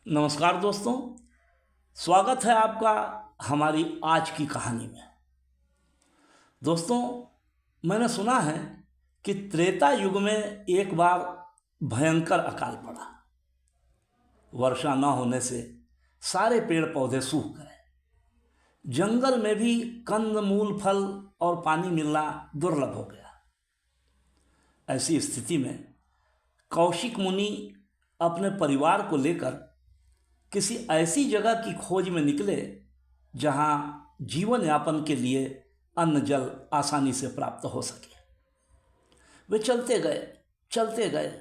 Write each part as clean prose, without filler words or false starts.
नमस्कार दोस्तों। स्वागत है आपका हमारी आज की कहानी में। दोस्तों, मैंने सुना है कि त्रेता युग में एक बार भयंकर अकाल पड़ा। वर्षा न होने से सारे पेड़ पौधे सूख गए। जंगल में भी कंद मूल फल और पानी मिलना दुर्लभ हो गया। ऐसी स्थिति में कौशिक मुनि अपने परिवार को लेकर किसी ऐसी जगह की खोज में निकले जहां जीवन यापन के लिए अन्न जल आसानी से प्राप्त हो सके। वे चलते गए।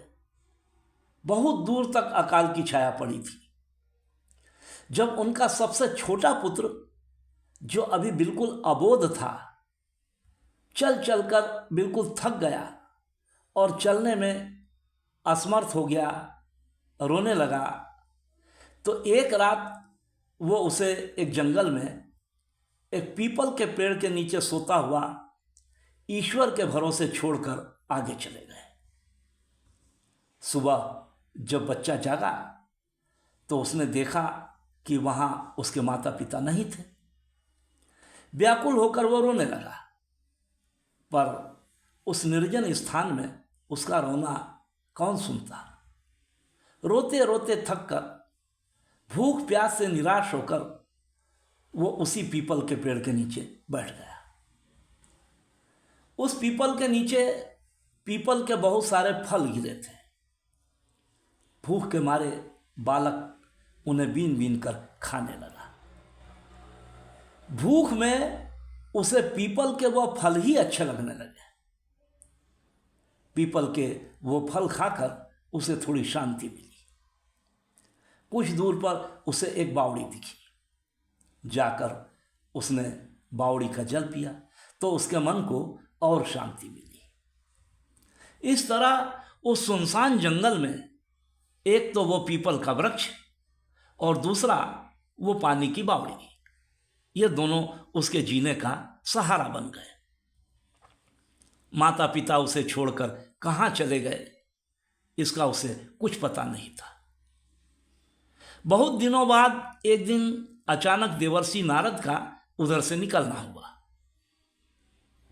बहुत दूर तक अकाल की छाया पड़ी थी। जब उनका सबसे छोटा पुत्र, जो अभी बिल्कुल अबोध था, चल चलकर बिल्कुल थक गया और चलने में असमर्थ हो गया, रोने लगा, तो एक रात वो उसे एक जंगल में एक पीपल के पेड़ के नीचे सोता हुआ ईश्वर के भरोसे छोड़कर आगे चले गए। सुबह जब बच्चा जागा तो उसने देखा कि वहां उसके माता पिता नहीं थे। व्याकुल होकर वो रोने लगा, पर उस निर्जन स्थान में उसका रोना कौन सुनता। रोते रोते थक कर, भूख प्यास से निराश होकर वो उसी पीपल के पेड़ के नीचे बैठ गया। उस पीपल के नीचे पीपल के बहुत सारे फल गिरे थे। भूख के मारे बालक उन्हें बीन बीन कर खाने लगा। भूख में उसे पीपल के वो फल ही अच्छे लगने लगे। पीपल के वो फल खाकर उसे थोड़ी शांति मिली। कुछ दूर पर उसे एक बावड़ी दिखी। जाकर उसने बावड़ी का जल पिया तो उसके मन को और शांति मिली। इस तरह उस सुनसान जंगल में एक तो वो पीपल का वृक्ष और दूसरा वो पानी की बावड़ी, ये दोनों उसके जीने का सहारा बन गए। माता पिता उसे छोड़कर कहाँ चले गए, इसका उसे कुछ पता नहीं था। बहुत दिनों बाद एक दिन अचानक देवर्षि नारद का उधर से निकलना हुआ।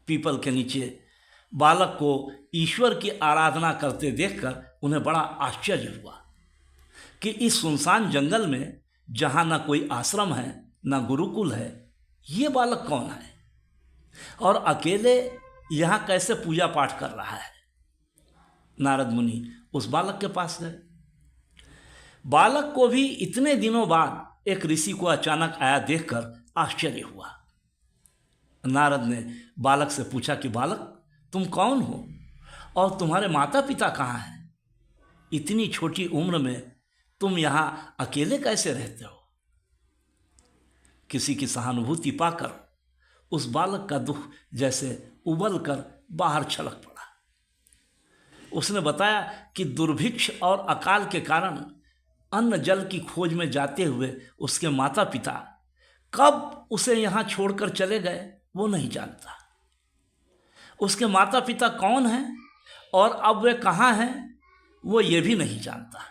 पीपल के नीचे बालक को ईश्वर की आराधना करते देखकर उन्हें बड़ा आश्चर्य हुआ कि इस सुनसान जंगल में, जहां ना कोई आश्रम है ना गुरुकुल है, ये बालक कौन है और अकेले यहां कैसे पूजा पाठ कर रहा है। नारद मुनि उस बालक के पास गए। बालक को भी इतने दिनों बाद एक ऋषि को अचानक आया देखकर आश्चर्य हुआ। नारद ने बालक से पूछा कि बालक, तुम कौन हो और तुम्हारे माता पिता कहाँ हैं? इतनी छोटी उम्र में तुम यहाँ अकेले कैसे रहते हो? किसी की सहानुभूति पाकर उस बालक का दुख जैसे उबल कर बाहर छलक पड़ा। उसने बताया कि दुर्भिक्ष और अकाल के कारण अन्न जल की खोज में जाते हुए उसके माता पिता कब उसे यहाँ छोड़कर चले गए वो नहीं जानता। उसके माता पिता कौन हैं और अब वे कहाँ हैं वो ये भी नहीं जानता।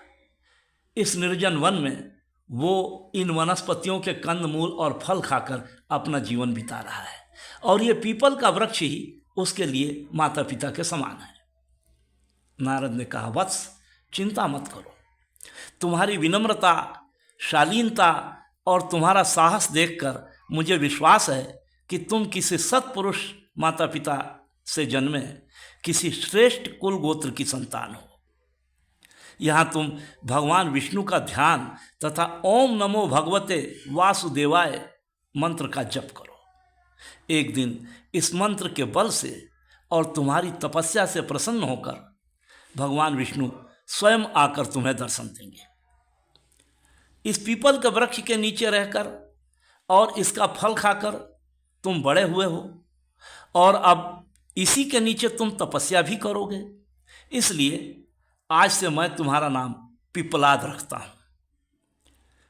इस निर्जन वन में वो इन वनस्पतियों के कंद मूल और फल खाकर अपना जीवन बिता रहा है और ये पीपल का वृक्ष ही उसके लिए माता पिता के समान है। नारद ने कहा, वत्स, चिंता मत करो। तुम्हारी विनम्रता, शालीनता और तुम्हारा साहस देखकर मुझे विश्वास है कि तुम किसी सत्पुरुष माता पिता से जन्मे किसी श्रेष्ठ कुल गोत्र की संतान हो। यहाँ तुम भगवान विष्णु का ध्यान तथा ओम नमो भगवते वासुदेवाय मंत्र का जप करो। एक दिन इस मंत्र के बल से और तुम्हारी तपस्या से प्रसन्न होकर भगवान विष्णु स्वयं आकर तुम्हें दर्शन देंगे। इस पीपल के वृक्ष के नीचे रहकर और इसका फल खाकर तुम बड़े हुए हो और अब इसी के नीचे तुम तपस्या भी करोगे। इसलिए आज से मैं तुम्हारा नाम पिपलाद रखता हूं।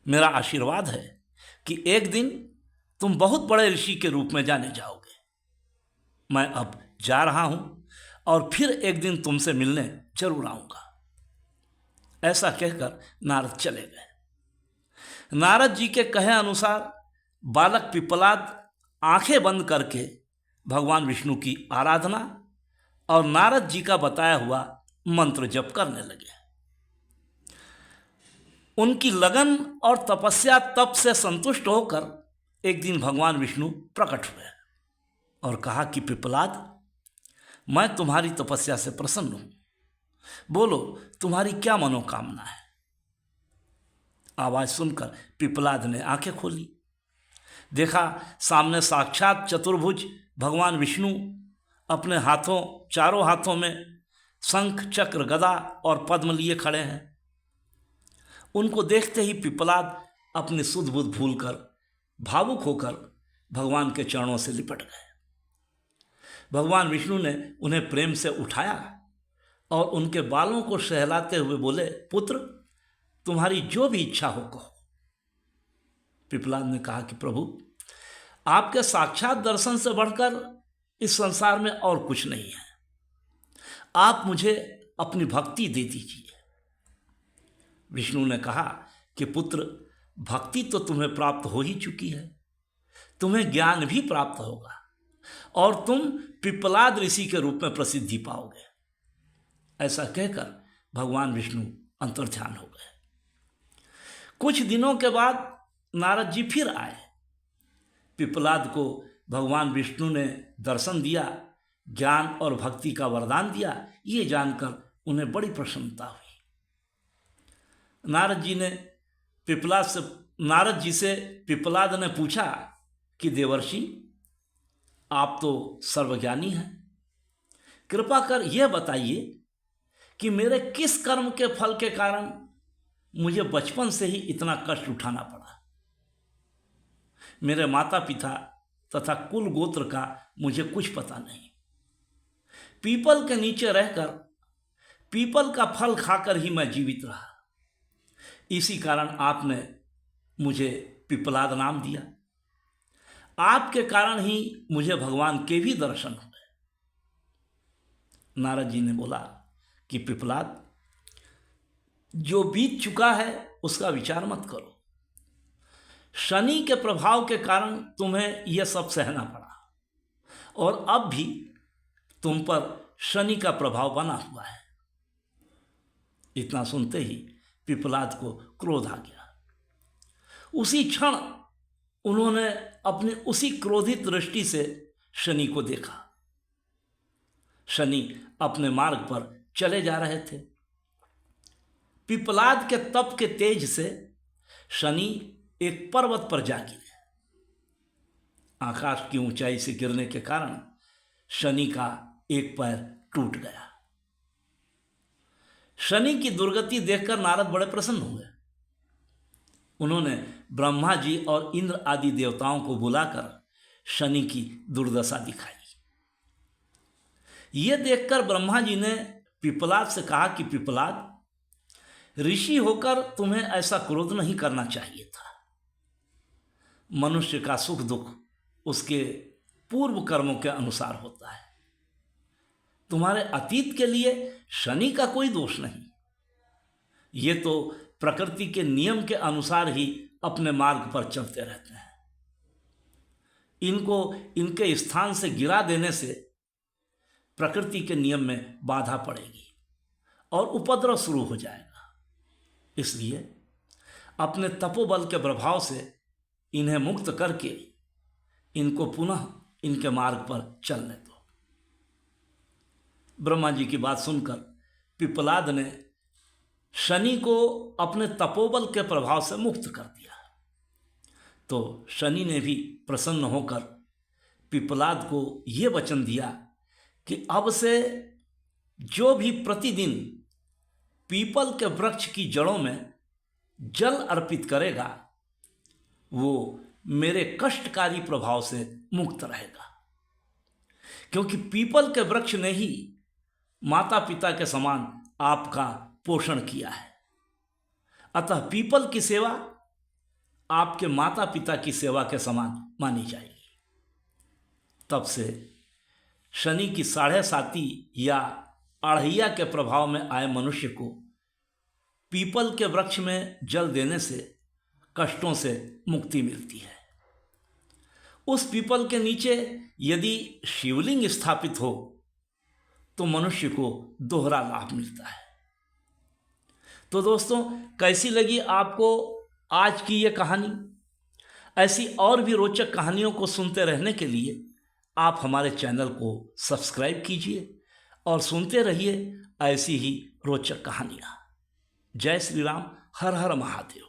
मेरा आशीर्वाद है कि एक दिन तुम बहुत बड़े ऋषि के रूप में जाने जाओगे। मैं अब जा रहा हूं और फिर एक दिन तुमसे मिलने जरूर आऊंगा। ऐसा कहकर नारद चले गए। नारद जी के कहे अनुसार बालक पिप्पलाद आंखें बंद करके भगवान विष्णु की आराधना और नारद जी का बताया हुआ मंत्र जप करने लगे। उनकी लगन और तपस्या तप से संतुष्ट होकर एक दिन भगवान विष्णु प्रकट हुए और कहा कि पिप्पलाद, मैं तुम्हारी तपस्या से प्रसन्न हूं, बोलो तुम्हारी क्या मनोकामना है। आवाज सुनकर पिप्पलाद ने आंखें खोली, देखा सामने साक्षात चतुर्भुज भगवान विष्णु अपने हाथों, चारों हाथों में शंख, चक्र, गदा और पद्म लिए खड़े हैं। उनको देखते ही पिप्पलाद अपनी सुध बुध भूलकर भावुक होकर भगवान के चरणों से लिपट गए। भगवान विष्णु ने उन्हें प्रेम से उठाया और उनके बालों को सहलाते हुए बोले, पुत्र तुम्हारी जो भी इच्छा हो कहो। पिप्पलाद ने कहा कि प्रभु, आपके साक्षात दर्शन से बढ़कर इस संसार में और कुछ नहीं है, आप मुझे अपनी भक्ति दे दीजिए। विष्णु ने कहा कि पुत्र, भक्ति तो तुम्हें प्राप्त हो ही चुकी है, तुम्हें ज्ञान भी प्राप्त होगा और तुम पिप्पलाद ऋषि के रूप में प्रसिद्धि पाओगे। ऐसा कहकर भगवान विष्णु अंतर्ध्यान हो गए। कुछ दिनों के बाद नारद जी फिर आए। पिप्पलाद को भगवान विष्णु ने दर्शन दिया, ज्ञान और भक्ति का वरदान दिया। ये जानकर उन्हें बड़ी प्रसन्नता हुई। नारद जी से पिप्पलाद ने पूछा कि देवर्षि, आप तो सर्वज्ञानी हैं, कृपा कर यह बताइए कि मेरे किस कर्म के फल के कारण मुझे बचपन से ही इतना कष्ट उठाना पड़ा। मेरे माता पिता तथा कुल गोत्र का मुझे कुछ पता नहीं। पीपल के नीचे रहकर पीपल का फल खाकर ही मैं जीवित रहा। इसी कारण आपने मुझे पिप्पलाद नाम दिया। आपके कारण ही मुझे भगवान के भी दर्शन हुए। नारद जी ने बोला कि पिप्पलाद, जो बीत चुका है उसका विचार मत करो। शनि के प्रभाव के कारण तुम्हें यह सब सहना पड़ा और अब भी तुम पर शनि का प्रभाव बना हुआ है। इतना सुनते ही पिप्पलाद को क्रोध आ गया। उसी क्षण उन्होंने अपनी उसी क्रोधित दृष्टि से शनि को देखा। शनि अपने मार्ग पर चले जा रहे थे। पिप्पलाद के तप के तेज से शनि एक पर्वत पर जा गिरे। आकाश की ऊंचाई से गिरने के कारण शनि का एक पैर टूट गया। शनि की दुर्गति देखकर नारद बड़े प्रसन्न हुए। उन्होंने ब्रह्मा जी और इंद्र आदि देवताओं को बुलाकर शनि की दुर्दशा दिखाई। यह देखकर ब्रह्मा जी ने पिप्पलाद से कहा कि पिप्पलाद, ऋषि होकर तुम्हें ऐसा क्रोध नहीं करना चाहिए था। मनुष्य का सुख दुख उसके पूर्व कर्मों के अनुसार होता है। तुम्हारे अतीत के लिए शनि का कोई दोष नहीं। ये तो प्रकृति के नियम के अनुसार ही अपने मार्ग पर चलते रहते हैं। इनको इनके स्थान से गिरा देने से प्रकृति के नियम में बाधा पड़ेगी और उपद्रव शुरू हो जाएगा। इसलिए अपने तपोबल के प्रभाव से इन्हें मुक्त करके इनको पुनः इनके मार्ग पर चलने दो। ब्रह्मा जी की बात सुनकर पिप्पलाद ने शनि को अपने तपोबल के प्रभाव से मुक्त कर दिया। तो शनि ने भी प्रसन्न होकर पिप्पलाद को ये वचन दिया कि अब से जो भी प्रतिदिन पीपल के वृक्ष की जड़ों में जल अर्पित करेगा वो मेरे कष्टकारी प्रभाव से मुक्त रहेगा, क्योंकि पीपल के वृक्ष ने ही माता पिता के समान आपका पोषण किया है। अतः पीपल की सेवा आपके माता पिता की सेवा के समान मानी जाएगी। तब से शनि की 7.5 या अढ़ैया के प्रभाव में आए मनुष्य को पीपल के वृक्ष में जल देने से कष्टों से मुक्ति मिलती है। उस पीपल के नीचे यदि शिवलिंग स्थापित हो तो मनुष्य को दोहरा लाभ मिलता है। तो दोस्तों, कैसी लगी आपको आज की ये कहानी? ऐसी और भी रोचक कहानियों को सुनते रहने के लिए आप हमारे चैनल को सब्सक्राइब कीजिए और सुनते रहिए ऐसी ही रोचक कहानियाँ। जय श्री राम, हर हर महादेव।